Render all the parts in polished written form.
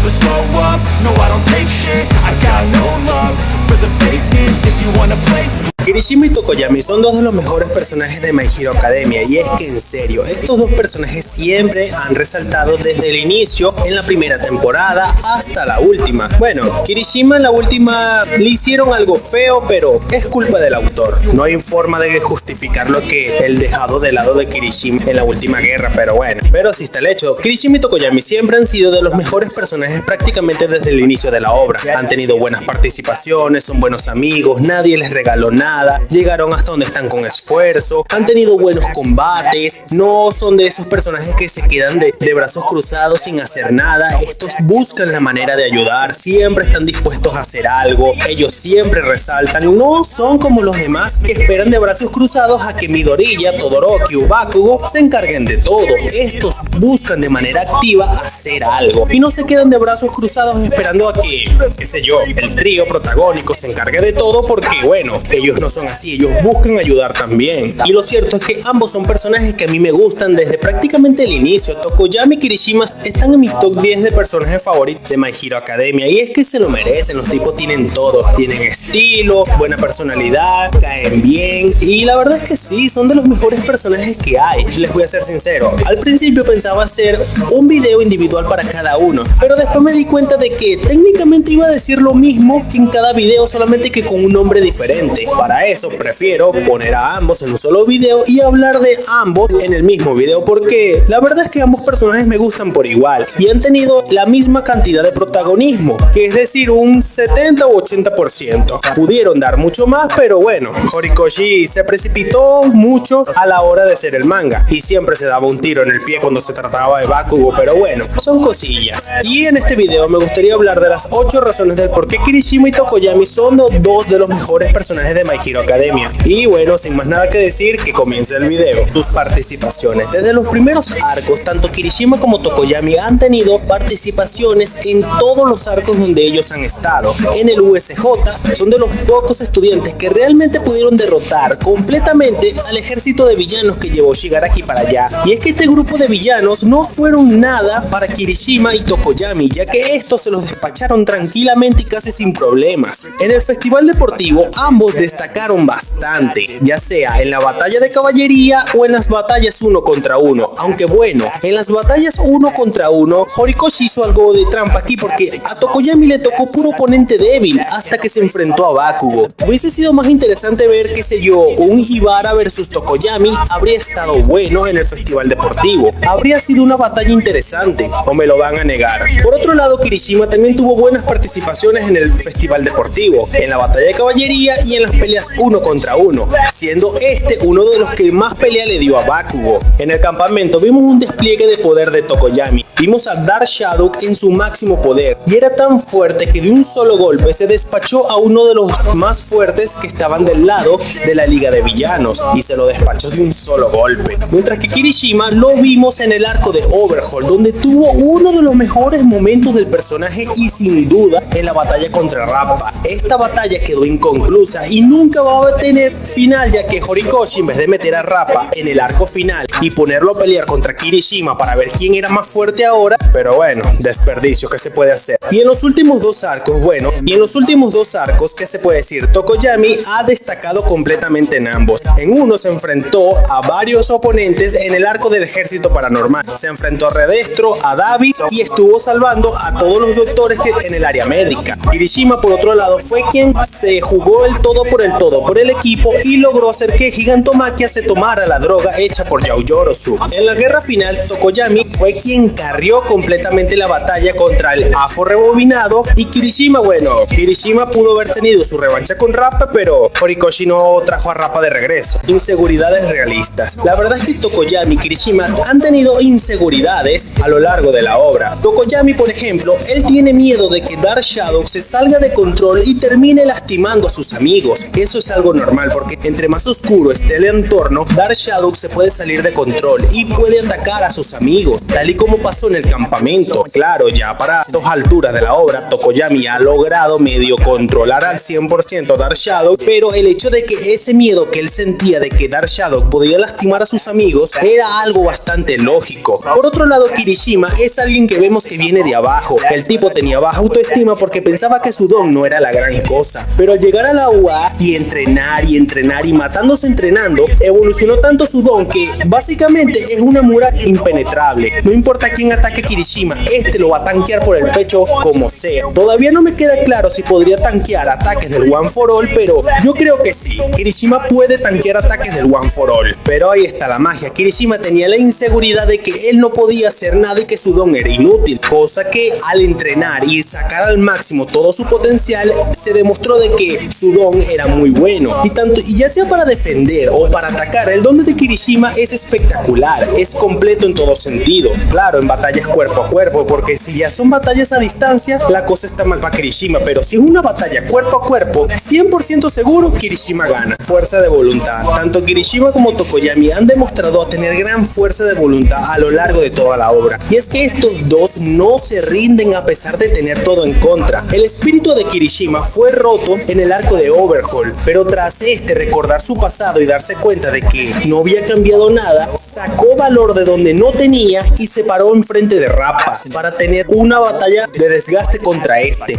never slow up, no I don't take shit. I got no love for the fakeness. If you wanna play Kirishima y Tokoyami son dos de los mejores personajes de My Hero Academia, y es que en serio, estos dos personajes siempre han resaltado desde el inicio, en la primera temporada hasta la última. Bueno, Kirishima en la última le hicieron algo feo, pero es culpa del autor. No hay forma de justificar lo que el dejado de lado de Kirishima en la última guerra, pero bueno. Pero así está el hecho. Kirishima y Tokoyami siempre han sido de los mejores personajes prácticamente desde el inicio de la obra. Han tenido buenas participaciones, son buenos amigos, nadie les regaló nada. Llegaron hasta donde están con esfuerzo, han tenido buenos combates, no son de esos personajes que se quedan de brazos cruzados sin hacer nada. Estos buscan la manera de ayudar, siempre están dispuestos a hacer algo, ellos siempre resaltan, no son como los demás que esperan de brazos cruzados a que Midoriya, Todoroki o Bakugo se encarguen de todo. Estos buscan de manera activa hacer algo y no se quedan de brazos cruzados esperando a que, qué sé yo, el trío protagónico se encargue de todo, porque bueno, ellos no son así, ellos buscan ayudar también. Y lo cierto es que ambos son personajes que a mí me gustan desde prácticamente el inicio. Tokoyami y Kirishima están en mi top 10 de personajes favoritos de My Hero Academia, y es que se lo merecen. Los tipos tienen todo, tienen estilo, buena personalidad, caen bien, y la verdad es que sí, son de los mejores personajes que hay. Les voy a ser sincero, al principio pensaba hacer un video individual para cada uno, pero después me di cuenta de que técnicamente iba a decir lo mismo en cada video, solamente que con un nombre diferente. Para eso prefiero poner a ambos en un solo video y hablar de ambos en el mismo video, porque la verdad es que ambos personajes me gustan por igual y han tenido la misma cantidad de protagonismo, que es decir, un 70 o 80%. Pudieron dar mucho más, pero bueno, Horikoshi se precipitó mucho a la hora de hacer el manga y siempre se daba un tiro en el pie cuando se trataba de Bakugo, pero bueno, son cosillas. Y en este video me gustaría hablar de las 8 razones del por qué Kirishima y Tokoyami son dos de los mejores personajes de My Hero Academia. Y bueno, sin más nada que decir, que comience el video. Sus participaciones. Desde los primeros arcos, tanto Kirishima como Tokoyami han tenido participaciones en todos los arcos donde ellos han estado. En el USJ son de los pocos estudiantes que realmente pudieron derrotar completamente al ejército de villanos que llevó Shigaraki para allá. Y es que este grupo de villanos no fueron nada para Kirishima y Tokoyami, ya que estos se los despacharon tranquilamente y casi sin problemas. En el festival deportivo, ambos destacaron bastante, ya sea en la batalla de caballería o en las batallas 1 contra 1. Aunque bueno, en las batallas 1 contra 1, Horikoshi hizo algo de trampa aquí, porque a Tokoyami le tocó puro oponente débil hasta que se enfrentó a Bakugo. Hubiese sido más interesante ver, qué sé yo, un Ibara versus Tokoyami. Habría estado bueno en el festival deportivo, habría sido una batalla interesante, o me lo van a negar. Por otro lado, Kirishima también tuvo buenas participaciones en el festival deportivo, en la batalla de caballería y en las peleas 1 contra 1, siendo este uno de los que más pelea le dio a Bakugo. En el campamento vimos un despliegue de poder de Tokoyami, vimos a Dark Shadow en su máximo poder, y era tan fuerte que de un solo golpe se despachó a uno de los más fuertes que estaban del lado de la liga de villanos, y se lo despachó de un solo golpe. Mientras que Kirishima lo vimos en el arco de Overhaul, donde tuvo uno de los mejores momentos del personaje, y sin duda en la batalla contra Rappa. Esta batalla quedó inconclusa y nunca va a tener final, ya que Horikoshi, en vez de meter a Rappa en el arco final y ponerlo a pelear contra Kirishima para ver quién era más fuerte ahora, pero bueno, desperdicio que se puede hacer. Y en los últimos dos arcos, ¿qué se puede decir? Tokoyami ha destacado completamente en ambos. En uno se enfrentó a varios oponentes en el arco del ejército paranormal, se enfrentó a Redestro, a Davi, y estuvo salvando a todos los doctores que en el área médica. Kirishima, por otro lado, fue quien se jugó el todo por el equipo y logró hacer que Gigantomachia se tomara la droga hecha por Yaoyorozu. En la guerra final, Tokoyami fue quien carrió completamente la batalla contra el Afo rebobinado, y Kirishima pudo haber tenido su revancha con Rappa, pero Horikoshi no trajo a Rappa de regreso. Inseguridades realistas. La verdad es que Tokoyami y Kirishima han tenido inseguridades a lo largo de la obra. Tokoyami, por ejemplo, él tiene miedo de que Dark Shadow se salga de control y termine lastimando a sus amigos. Eso eso es algo normal, porque entre más oscuro esté el entorno, Dark Shadow se puede salir de control y puede atacar a sus amigos, tal y como pasó en el campamento. Claro, ya para 2 alturas de la obra, Tokoyami ha logrado medio controlar al 100% Dark Shadow, pero el hecho de que ese miedo que él sentía de que Dark Shadow podía lastimar a sus amigos era algo bastante lógico. Por otro lado, Kirishima es alguien que vemos que viene de abajo. El tipo tenía baja autoestima porque pensaba que su don no era la gran cosa, pero al llegar a la UA y entrenar y matándose entrenando, evolucionó tanto su don que básicamente es una muralla impenetrable. No importa quién ataque a Kirishima, este lo va a tanquear por el pecho como sea. Todavía no me queda claro si podría tanquear ataques del One for All, pero yo creo que sí. Kirishima puede tanquear ataques del One for All. Pero ahí está la magia. Kirishima tenía la inseguridad de que él no podía hacer nada y que su don era inútil, cosa que al entrenar y sacar al máximo todo su potencial, se demostró de que su don era muy bueno. Y ya sea para defender o para atacar, el don de Kirishima es espectacular, es completo en todo sentido. Claro, en batallas cuerpo a cuerpo, porque si ya son batallas a distancia, la cosa está mal para Kirishima, pero si es una batalla cuerpo a cuerpo, 100% seguro Kirishima gana. Fuerza de voluntad. Tanto Kirishima como Tokoyami han demostrado a tener gran fuerza de voluntad a lo largo de toda la obra, y es que estos dos no se rinden a pesar de tener todo en contra. El espíritu de Kirishima fue roto en el arco de Overhaul, pero tras recordar su pasado y darse cuenta de que no había cambiado nada, sacó valor de donde no tenía y se paró enfrente de Rappa para tener una batalla de desgaste contra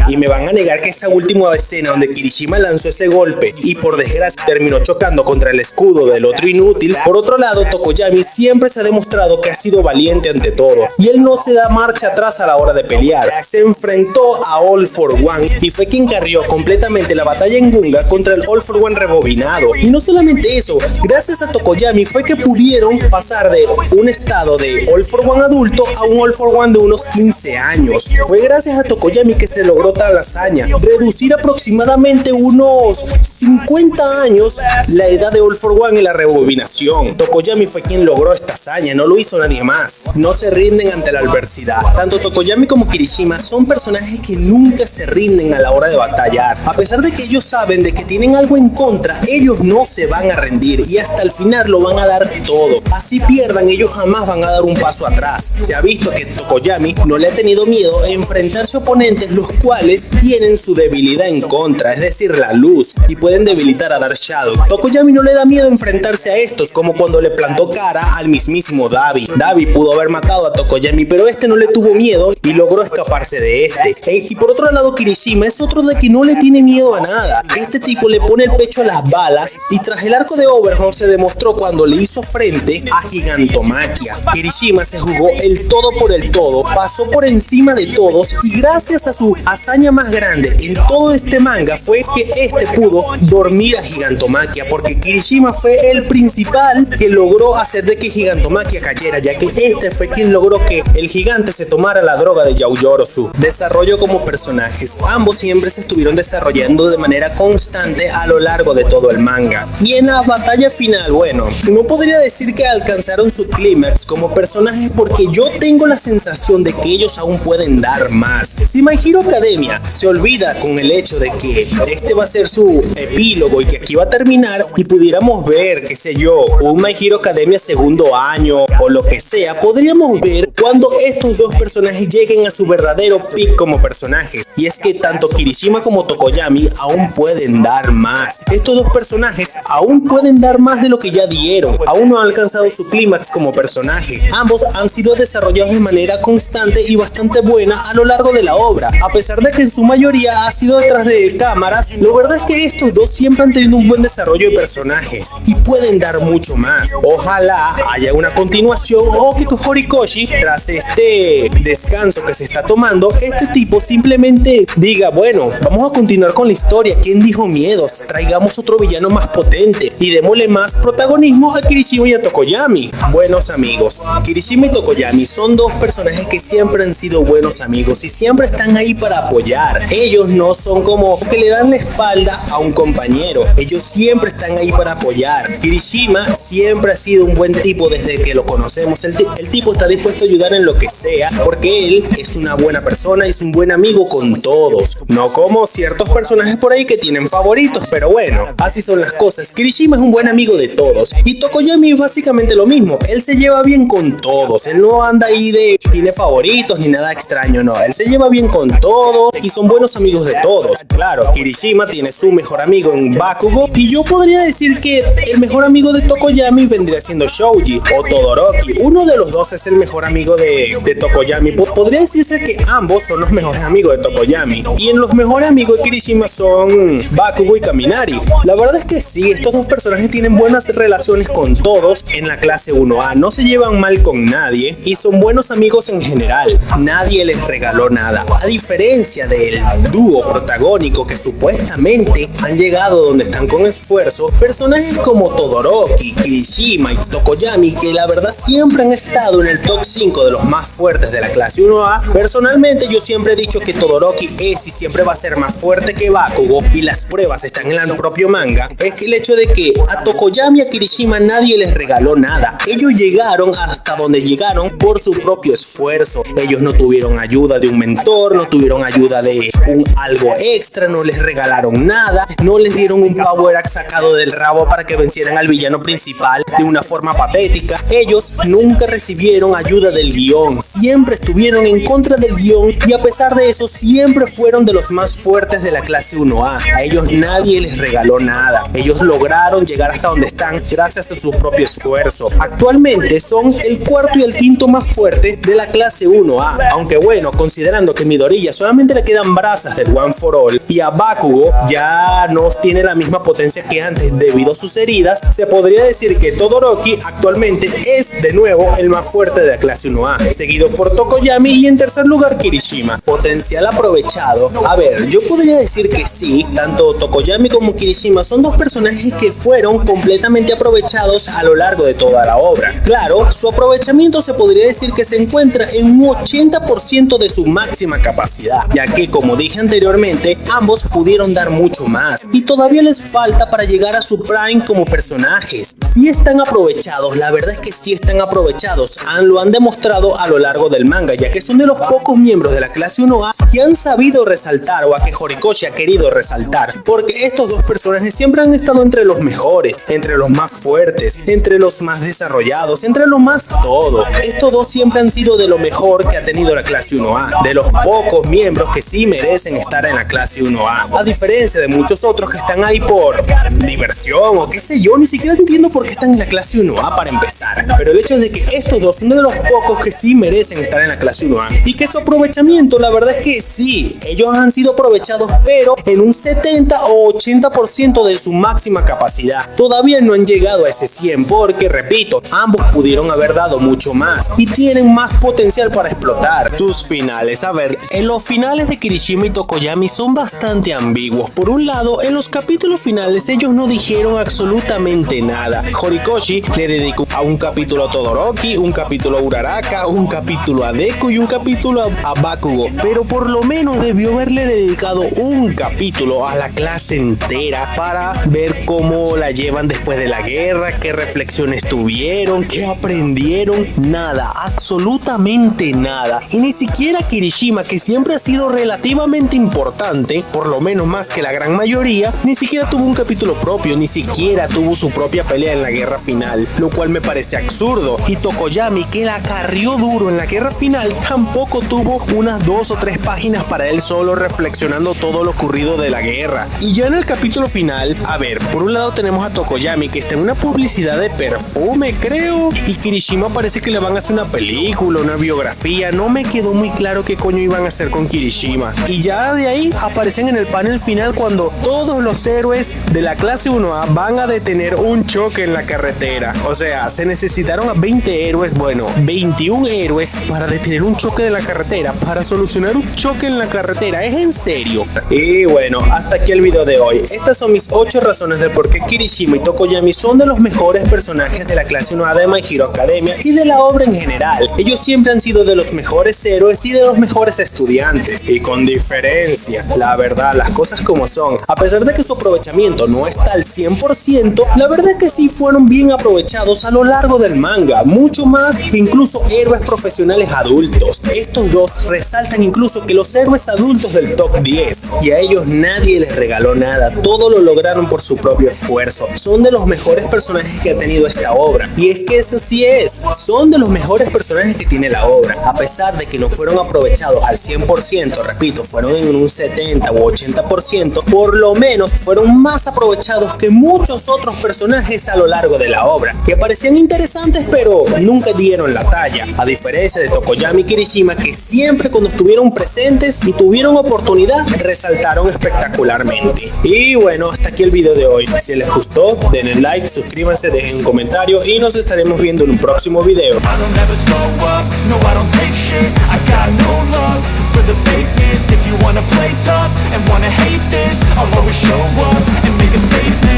y me van a negar que esa última escena donde Kirishima lanzó ese golpe y por desgracia terminó chocando contra el escudo del otro inútil. Por otro lado, Tokoyami siempre se ha demostrado que ha sido valiente ante todo y él no se da marcha atrás a la hora de pelear. Se enfrentó a All for One y fue quien carrió completamente la batalla en Gunga contra el All for One rebobinado. Y no solamente eso, gracias a Tokoyami fue que pudieron pasar de un estado de All for One adulto a un All for One de unos 15 años. Fue gracias a Tokoyami que se logró tal hazaña, reducir aproximadamente unos 50 años la edad de All for One en la rebobinación. Tokoyami fue quien logró esta hazaña, no lo hizo nadie más. No se rinden ante la adversidad. Tanto Tokoyami como Kirishima son personajes que nunca se rinden a la hora de batallar. A pesar de que ellos saben de que tienen algo en contra, ellos no se van a rendir y hasta el final lo van a dar todo. Así pierdan, ellos jamás van a dar un paso atrás. Se ha visto que Tokoyami no le ha tenido miedo a enfrentarse a oponentes los cuales tienen su debilidad en contra, es decir, la luz, y pueden debilitar a Dark Shadow. Tokoyami no le da miedo enfrentarse a estos, como cuando le plantó cara al mismísimo Dabi. Dabi pudo haber matado a Tokoyami, pero este no le tuvo miedo y logró escaparse de este. Y por otro lado, Kirishima es otro de que no le tiene miedo a nada. Este tipo le pone el pecho a las balas y tras el arco de Overhaul se demostró cuando le hizo frente a Gigantomachia. Kirishima se jugó el todo por el todo, pasó por encima de todos y gracias a su hazaña más grande en todo este manga fue que este pudo dormir a Gigantomachia, porque Kirishima fue el principal que logró hacer de que Gigantomachia cayera, ya que este fue quien logró que el gigante se tomara la droga de Yaoyorozu. Desarrollo como personajes. Ambos siempre se estuvieron desarrollando de manera constante a lo largo de todo el manga. Y en la batalla final, bueno, no podría decir que alcanzaron su clímax como personajes porque yo tengo la sensación de que ellos aún pueden dar más. Si My Hero Academia se olvida con el hecho de que este va a ser su epílogo y que aquí va a terminar y pudiéramos ver, qué sé yo, un My Hero Academia segundo año o lo que sea, podríamos ver cuando estos dos personajes lleguen a su verdadero pick como personajes. Y es que tanto Kirishima como Tokoyami aún pueden dar más. Estos dos personajes aún pueden dar más de lo que ya dieron. Aún no han alcanzado su clímax como personaje. Ambos han sido desarrollados de manera constante y bastante buena a lo largo de la obra. A pesar de que en su mayoría ha sido detrás de cámaras, lo verdad es que estos dos siempre han tenido un buen desarrollo de personajes y pueden dar mucho más. Ojalá haya una continuación o que Horikoshi, tras este descanso que se está tomando, este tipo simplemente diga, bueno, vamos a continuar con la historia. ¿Quién dijo miedos? Traigamos otro villano más potente y démosle más protagonismo a Kirishima y a Tokoyami. Buenos amigos. Kirishima y Tokoyami son dos personajes que siempre han sido buenos amigos y siempre están ahí para apoyar. Ellos no son como que le dan la espalda a un compañero. Ellos siempre están ahí para apoyar. Kirishima siempre ha sido un buen tipo desde que lo conocemos. El tipo está dispuesto a ayudar en lo que sea porque él es una buena persona y es un buen amigo con todos. No como ciertos personajes por ahí que tienen favoritos favoritos, pero bueno, así son las cosas. Kirishima es un buen amigo de todos y Tokoyami es básicamente lo mismo. Él se lleva bien con todos, él no anda ahí de tiene favoritos ni nada extraño, no, él se lleva bien con todos y son buenos amigos de todos. Claro, Kirishima tiene su mejor amigo en Bakugo y yo podría decir que el mejor amigo de Tokoyami vendría siendo Shoji o Todoroki. Uno de los dos es el mejor amigo de Tokoyami. Podría decirse que ambos son los mejores amigos de Tokoyami y en los mejores amigos de Kirishima son Bakugo y Kaminari. La verdad es que sí, estos dos personajes tienen buenas relaciones con todos en la clase 1A, no se llevan mal con nadie y son buenos amigos en general. Nadie les regaló nada, a diferencia del dúo protagónico que supuestamente han llegado donde están con esfuerzo. Personajes como Todoroki, Kirishima y Tokoyami, que la verdad siempre han estado en el top 5 de los más fuertes de la clase 1A. Personalmente yo siempre he dicho que Todoroki es y siempre va a ser más fuerte que Bakugo, y las pruebas están en el propio manga. Es que el hecho de que a Tokoyami y a Kirishima nadie les regaló nada. Ellos llegaron hasta donde llegaron por su propio esfuerzo. Ellos no tuvieron ayuda de un mentor, no tuvieron ayuda de algo extra, no les regalaron nada, no les dieron un power up sacado del rabo para que vencieran al villano principal de una forma patética. Ellos nunca recibieron ayuda del guión, siempre estuvieron en contra del guión y a pesar de eso siempre fueron de los más fuertes de la clase 1A. A ellos nadie les regaló nada. Ellos lograron llegar hasta donde están gracias a su propio esfuerzo. Actualmente son el cuarto y el quinto más fuerte de la clase 1A. Aunque bueno, considerando que Midoriya solamente le quedan brasas del One for All y a Bakugo ya no tiene la misma potencia que antes debido a sus heridas, se podría decir que Todoroki actualmente es de nuevo el más fuerte de la clase 1A, seguido por Tokoyami y en tercer lugar Kirishima. Potencial aprovechado. A ver, yo podría decir que sí, tanto Tokoyami como Kirishima son dos personajes que fueron completamente aprovechados a lo largo de toda la obra. Claro, su aprovechamiento se podría decir que se encuentra en un 80% de su máxima capacidad, ya que como dije anteriormente, ambos pudieron dar mucho más y todavía les falta para llegar a su prime como personajes. Sí están aprovechados, la verdad es que sí están aprovechados, lo han demostrado a lo largo del manga, ya que son de los pocos miembros de la clase 1A que han sabido resaltar, o a que Horikoshi ha querido resaltar, porque estos dos personajes siempre han estado entre los mejores, entre los más fuertes, entre los más desarrollados, entre lo más todo. Estos dos siempre han sido de lo mejor que ha tenido la clase 1A, de los pocos miembros que sí merecen estar en la clase 1A, a diferencia de muchos otros que están ahí por diversión o qué sé yo. Ni siquiera entiendo por qué están en la clase 1A para empezar, pero el hecho de que estos dos son de los pocos que sí merecen estar en la clase 1A y que su aprovechamiento, la verdad es que sí, ellos han sido aprovechados, pero en un 70 o 80% de su máxima capacidad. Todavía no han llegado a ese 100 porque, repito, ambos pudieron haber dado mucho más y tienen más potencial para explotar. Sus finales, a ver, en los finales de Kirishima y Tokoyami son bastante ambiguos. Por un lado, en los capítulos finales ellos no dijeron absolutamente nada. Horikoshi le dedicó a un capítulo a Todoroki, un capítulo a Uraraka, un capítulo a Deku y un capítulo a Bakugo, pero por lo menos debió haberle dedicado un capítulo a la clase entera para ver cómo la llevan después de la guerra, qué reflexiones tuvieron, qué aprendieron. Nada, absolutamente nada. Y ni siquiera Kirishima, que siempre ha sido relativamente importante, por lo menos más que la gran mayoría, ni siquiera tuvo un capítulo propio, ni siquiera tuvo su propia pelea en la guerra final, lo cual me parece absurdo. Y Tokoyami, que la carrió duro en la guerra final, tampoco tuvo unas 2 o 3 páginas para él solo reflexionando todo lo ocurrido de la guerra. Y ya en el capítulo final, a ver, por un lado tenemos a Tokoyami, que está en una publicidad de perfume, creo, y Kirishima parece que le van a hacer una película, una biografía. No me quedó muy claro qué coño iban a hacer con Kirishima. Y ya de ahí aparecen en el panel final cuando todos los héroes de la clase 1A van a detener un choque en la carretera. O sea, se necesitaron a 20 héroes, bueno, 21 héroes para detener un choque de la carretera, para solucionar un choque en la carretera. ¿Es en serio? Y bueno, hasta aquí el video de hoy. Estas son mis 8 razones de por qué Kirishima y Tokoyami son de los mejores personajes de la clase 1A de My Hero Academia y de la obra en general. Ellos siempre han sido de los mejores héroes y de los mejores estudiantes, y con diferencia. La verdad, las cosas como son, a pesar de que su aprovechamiento no está al 100%, la verdad es que sí fueron bien aprovechados a lo largo del manga, mucho más que incluso héroes profesionales adultos. Estos dos resaltan incluso que los héroes adultos del top 10, y a ellos nadie les regaló nada, todo lo lograron por su propio esfuerzo. Son de los mejores personajes que ha tenido esta obra. Y es que eso sí es, son de los mejores personajes que tiene la obra. A pesar de que no fueron aprovechados al 100%, repito, fueron en un 70 u 80%, por lo menos fueron más aprovechados que muchos otros personajes a lo largo de la obra, que parecían interesantes pero nunca dieron la talla, a diferencia de Tokoyami y Kirishima, que siempre cuando estuvieron presentes y tuvieron oportunidad resaltaron espectacularmente. Y bueno, hasta aquí el video de hoy. Si les gustó, denle like, suscríbanse, dejen un comentario y nos estaremos viendo en un próximo video. I don't ever slow up, no I don't take shit. I got no love for the fakeness. If you wanna play tough and wanna hate this, I'll always show up and make a statement.